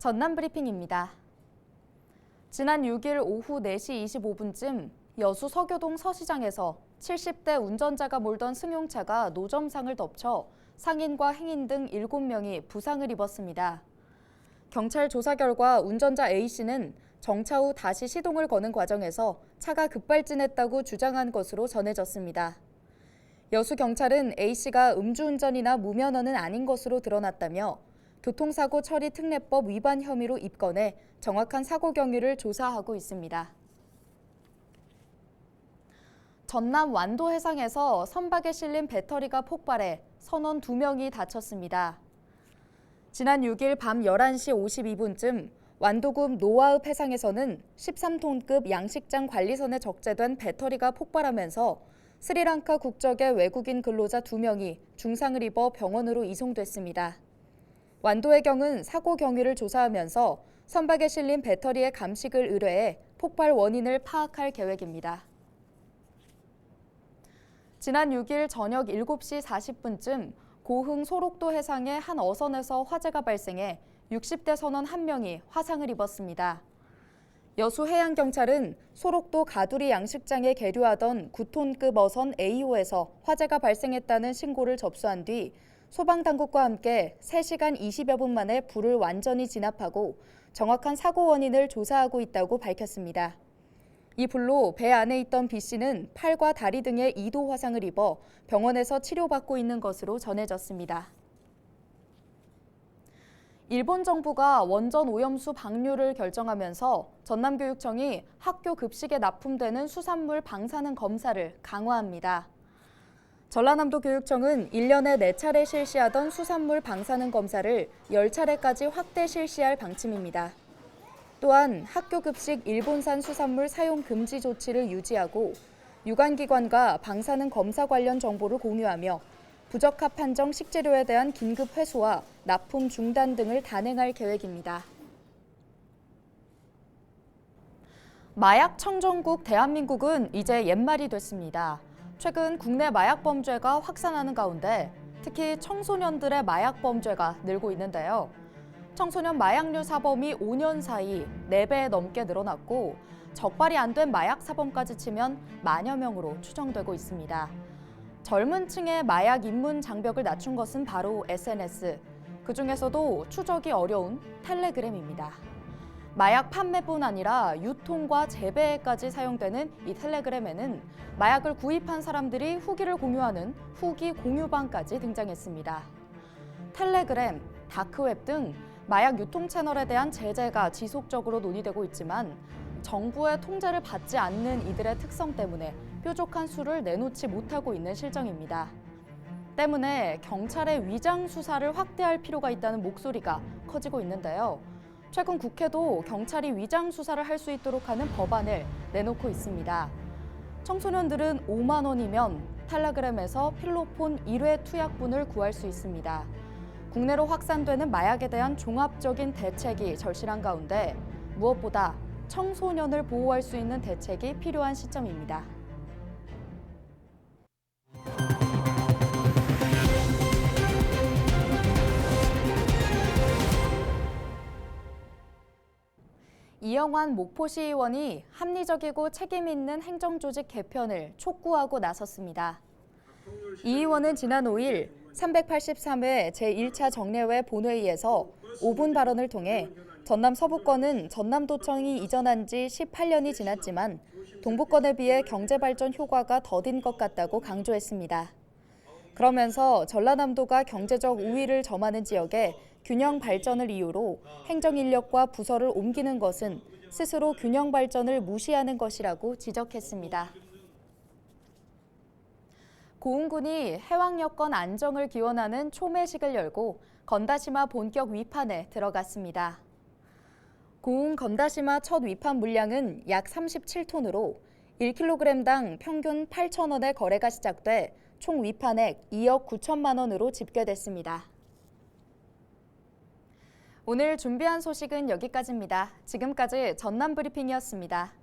전남 브리핑입니다. 지난 6일 오후 4시 25분쯤 여수 서교동 서시장에서 70대 운전자가 몰던 승용차가 노점상을 덮쳐 상인과 행인 등 7명이 부상을 입었습니다. 경찰 조사 결과 운전자 A씨는 정차 후 다시 시동을 거는 과정에서 차가 급발진했다고 주장한 것으로 전해졌습니다. 여수 경찰은 A씨가 음주운전이나 무면허는 아닌 것으로 드러났다며 교통사고 처리 특례법 위반 혐의로 입건해 정확한 사고 경위를 조사하고 있습니다. 전남 완도 해상에서 선박에 실린 배터리가 폭발해 선원 2명이 다쳤습니다. 지난 6일 밤 11시 52분쯤 완도군 노아읍 해상에서는 13톤급 양식장 관리선에 적재된 배터리가 폭발하면서 스리랑카 국적의 외국인 근로자 2명이 중상을 입어 병원으로 이송됐습니다. 완도해경은 사고 경위를 조사하면서 선박에 실린 배터리의 감식을 의뢰해 폭발 원인을 파악할 계획입니다. 지난 6일 저녁 7시 40분쯤 고흥 소록도 해상의 한 어선에서 화재가 발생해 60대 선원 1명이 화상을 입었습니다. 여수해양경찰은 소록도 가두리 양식장에 계류하던 9톤급 어선 A호에서 화재가 발생했다는 신고를 접수한 뒤 소방당국과 함께 3시간 20여 분 만에 불을 완전히 진압하고 정확한 사고 원인을 조사하고 있다고 밝혔습니다. 이 불로 배 안에 있던 B씨는 팔과 다리 등에 2도 화상을 입어 병원에서 치료받고 있는 것으로 전해졌습니다. 일본 정부가 원전 오염수 방류를 결정하면서 전남교육청이 학교 급식에 납품되는 수산물 방사능 검사를 강화합니다. 전라남도 교육청은 1년에 4차례 실시하던 수산물 방사능 검사를 10차례까지 확대 실시할 방침입니다. 또한 학교 급식 일본산 수산물 사용 금지 조치를 유지하고 유관기관과 방사능 검사 관련 정보를 공유하며 부적합 판정 식재료에 대한 긴급 회수와 납품 중단 등을 단행할 계획입니다. 마약 청정국 대한민국은 이제 옛말이 됐습니다. 최근 국내 마약 범죄가 확산하는 가운데 특히 청소년들의 마약 범죄가 늘고 있는데요. 청소년 마약류 사범이 5년 사이 4배 넘게 늘어났고 적발이 안 된 마약 사범까지 치면 만여 명으로 추정되고 있습니다. 젊은 층의 마약 입문 장벽을 낮춘 것은 바로 SNS, 그중에서도 추적이 어려운 텔레그램입니다. 마약 판매뿐 아니라 유통과 재배에까지 사용되는 이 텔레그램에는 마약을 구입한 사람들이 후기를 공유하는 후기 공유방까지 등장했습니다. 텔레그램, 다크웹 등 마약 유통 채널에 대한 제재가 지속적으로 논의되고 있지만 정부의 통제를 받지 않는 이들의 특성 때문에 뾰족한 수를 내놓지 못하고 있는 실정입니다. 때문에 경찰의 위장 수사를 확대할 필요가 있다는 목소리가 커지고 있는데요. 최근 국회도 경찰이 위장 수사를 할 수 있도록 하는 법안을 내놓고 있습니다. 청소년들은 5만 원이면 텔레그램에서 필로폰 1회 투약분을 구할 수 있습니다. 국내로 확산되는 마약에 대한 종합적인 대책이 절실한 가운데 무엇보다 청소년을 보호할 수 있는 대책이 필요한 시점입니다. 이영환 목포시 의원이 합리적이고 책임 있는 행정조직 개편을 촉구하고 나섰습니다. 이 의원은 지난 5일 383회 제1차 정례회 본회의에서 5분 발언을 통해 전남 서부권은 전남도청이 이전한 지 18년이 지났지만 동부권에 비해 경제발전 효과가 더딘 것 같다고 강조했습니다. 그러면서 전라남도가 경제적 우위를 점하는 지역에 균형 발전을 이유로 행정인력과 부서를 옮기는 것은 스스로 균형 발전을 무시하는 것이라고 지적했습니다. 고흥군이 해왕 여건 안정을 기원하는 초매식을 열고 건다시마 본격 위판에 들어갔습니다. 고흥 건다시마 첫 위판 물량은 약 37톤으로 1kg당 평균 8,000원의 거래가 시작돼 총 위판액 2억 9천만 원으로 집계됐습니다. 오늘 준비한 소식은 여기까지입니다. 지금까지 전남 브리핑이었습니다.